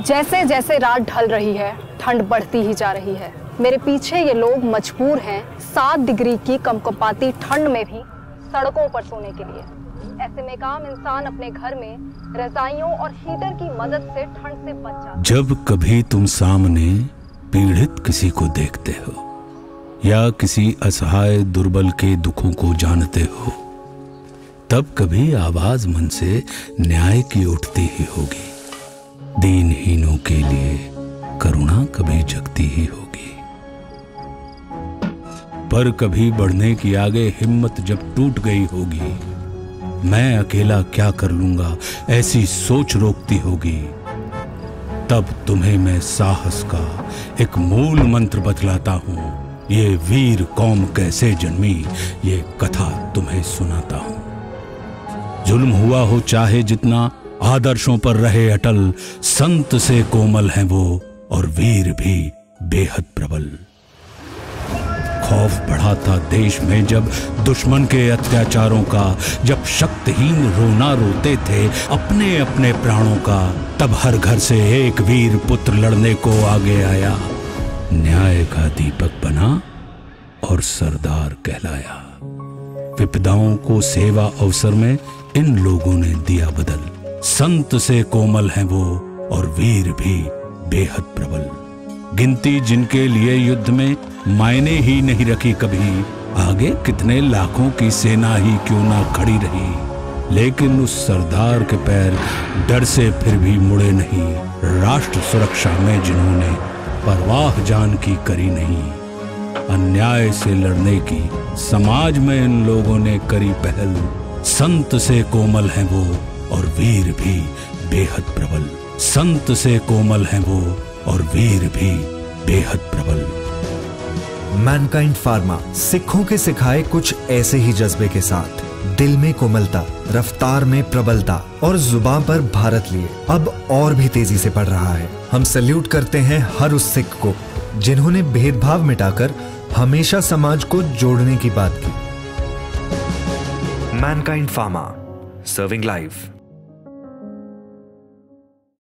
जैसे जैसे रात ढल रही है, ठंड बढ़ती ही जा रही है। मेरे पीछे ये लोग मजबूर हैं 7 डिग्री की कंपकंपाती ठंड में भी सड़कों पर सोने के लिए। ऐसे में काम इंसान अपने घर में रजाइयों और हीटर की मदद से ठंड से बच जाता है। जब कभी तुम सामने पीड़ित किसी को देखते हो या किसी असहाय दुर्बल के दुखों को जानते हो, तब कभी आवाज मन से न्याय की उठती ही होगी। दीनहीनों के लिए करुणा कभी जगती ही होगी। पर कभी बढ़ने की आगे हिम्मत जब टूट गई होगी, मैं अकेला क्या कर लूंगा ऐसी सोच रोकती होगी, तब तुम्हें मैं साहस का एक मूल मंत्र बतलाता हूं। ये वीर कौम कैसे जन्मी, ये कथा तुम्हें सुनाता हूं। जुल्म हुआ हो चाहे जितना, आदर्शों पर रहे अटल, संत से कोमल हैं वो और वीर भी बेहद प्रबल। खौफ बढ़ा था देश में जब दुश्मन के अत्याचारों का, जब शक्तिहीन रोना रोते थे अपने अपने प्राणों का, तब हर घर से एक वीर पुत्र लड़ने को आगे आया। न्याय का दीपक बना और सरदार कहलाया। विपदाओं को सेवा अवसर में इन लोगों ने दिया बदल। संत से कोमल हैं वो और वीर भी बेहद प्रबल। गिनती जिनके लिए युद्ध में मायने ही नहीं रखी कभी, आगे कितने लाखों की सेना ही क्यों ना खड़ी रही, लेकिन उस सरदार के पैर डर से फिर भी मुड़े नहीं। राष्ट्र सुरक्षा में जिन्होंने परवाह जान की करी नहीं, अन्याय से लड़ने की समाज में इन लोगों ने करी पहल। संत से कोमल हैं वो और वीर भी बेहद प्रबल। संत से कोमल हैं वो और वीर भी बेहद प्रबल। मैनकाइंड फार्मा सिखों के सिखाए कुछ ऐसे ही जज्बे के साथ, दिल में कोमलता, रफ्तार में प्रबलता और जुबान पर भारत लिए अब और भी तेजी से बढ़ रहा है। हम सैल्यूट करते हैं हर उस सिख को जिन्होंने भेदभाव मिटाकर हमेशा समाज को जोड़ने की बात की। Mankind pharma, serving life.